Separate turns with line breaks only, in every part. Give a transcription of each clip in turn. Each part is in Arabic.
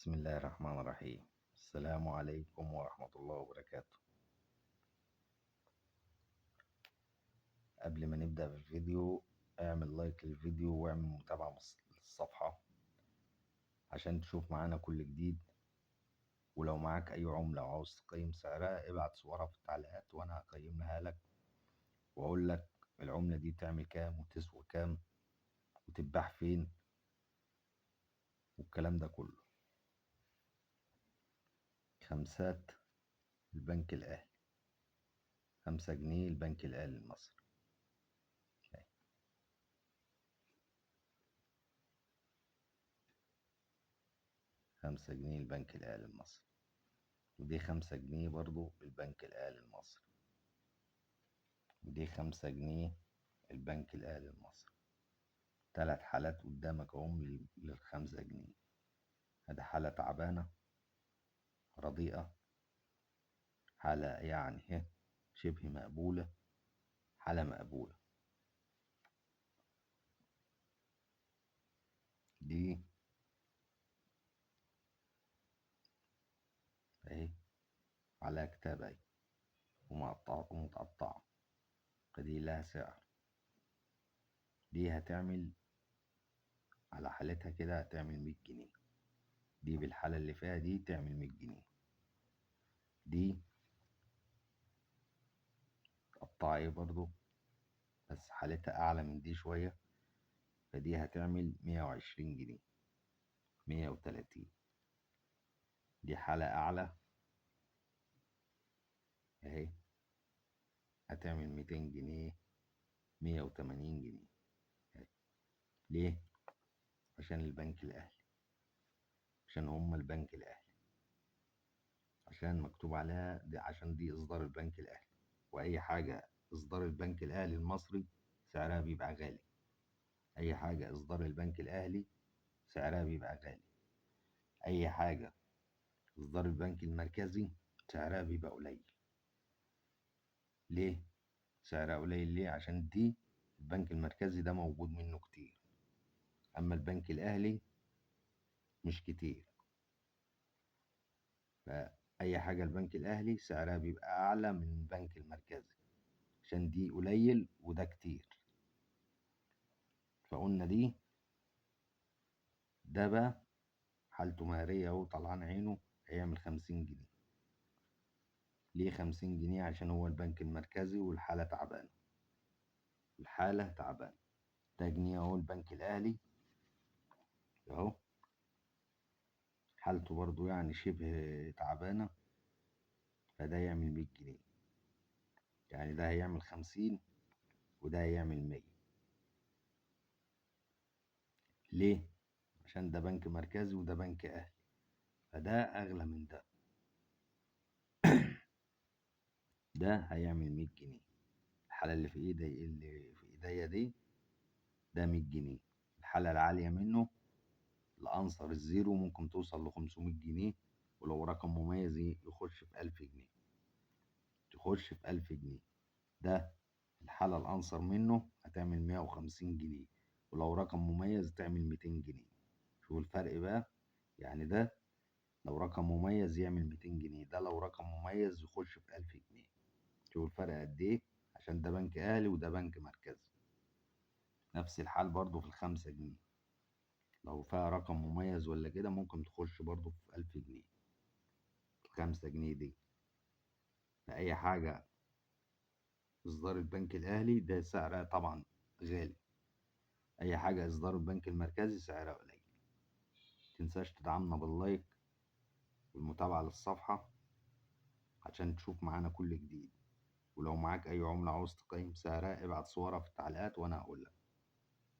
بسم الله الرحمن الرحيم. السلام عليكم ورحمة الله وبركاته. قبل ما نبدأ في الفيديو اعمل لايك للفيديو واعمل متابعة للصفحة عشان تشوف معانا كل جديد. ولو معاك أي عملة وعاوز تقيم سعرها ابعت صورها في التعليقات وأنا هقيمها لك وأقول لك العملة دي تعمل كام وتسوى كام وتتباع فين والكلام ده كله. خمسات البنك الأهلي، 5 جنيه البنك الأهلي المصري. 5 جنيه البنك الأهلي المصري، ودي 5 جنيه برضو البنك الأهلي المصري، ودي 5 جنيه البنك الأهلي المصري. 3 حالات قدامك اهم لل5 جنيه. هذا حالة تعبانة رديئة، حالة يعني شبه مقبولة، حالة مقبولة. دي اهي على كتاب اهي ومتقطعة، فدي لها سعر. دي هتعمل على حالتها كده هتعمل 100 جنيه. دي بالحالة اللي فيها دي تعمل 100 جنيه. دي قطعي برضو بس حالتها أعلى من دي شوية، فدي هتعمل 120 جنيه، 130. دي حالة أعلى أهي هتعمل 200 جنيه، 180 جنيه أهي. ليه؟ عشان البنك الأهلي، عشان هما البنك الأهلي، عشان مكتوب عليها دي، عشان دي إصدار البنك الأهلي. وأي حاجة إصدار البنك الأهلي المصري سعرها بيبقى غالي. أي حاجة إصدار البنك الأهلي سعرها بيبقى غالي. أي حاجة إصدار البنك المركزي سعرها بيبقى قليل. ليه سعرها قليل؟ ليه؟ عشان دي البنك المركزي ده موجود منه كتير، أما البنك الأهلي مش كتير. فأي حاجة البنك الأهلي سعرها بيبقى أعلى من البنك المركزي، عشان دي قليل وده كتير. فقلنا دي ده بقى حالته مهرية أهو طلعان عينه، هيعمل 50 جنيه. ليه 50 جنيه؟ عشان هو البنك المركزي والحالة تعبانة، الحالة تعبانة. ده جنيه أهو البنك الأهلي أهو، حالته برضو يعني شبه تعبانة، فده يعمل 100 جنيه. يعني ده هيعمل 50 وده هيعمل 100. ليه؟ عشان ده بنك مركزي وده بنك أهلي، فده أغلى من ده. ده هيعمل 100 جنيه. الحالة اللي في إيديا دي ده 100 جنيه. الحالة العالية منه الأنصر الزيرو ممكن توصل ل500 جنيه، ولو رقم مميز يخش في 1000 جنيه، تخش في 1000 جنيه. ده الحالة الأنصر منه هتعمل 150 جنيه، ولو رقم مميز تعمل 200 جنيه. شوف الفرق بقى. يعني ده لو رقم مميز يعمل 200 جنيه، ده لو رقم مميز يخش في 1000 جنيه. شوف الفرق قد إيه، عشان ده بنك أهلي وده بنك مركزي. نفس الحال برضو في ال5 جنيه، لو فيها رقم مميز ولا كده ممكن تخش برضو في 1000 جنيه. 5 جنيه دي فأي حاجة إصدار البنك الأهلي ده سعرها طبعا غالي. أي حاجة إصدار البنك المركزي سعرها قليل. متنساش تدعمنا باللايك والمتابعة للصفحة عشان تشوف معانا كل جديد. ولو معاك أي عملة عاوز تقيم سعرها ابعت صورها في التعليقات وأنا هقولك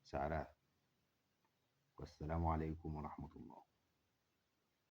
سعرها. والسلام عليكم ورحمة الله.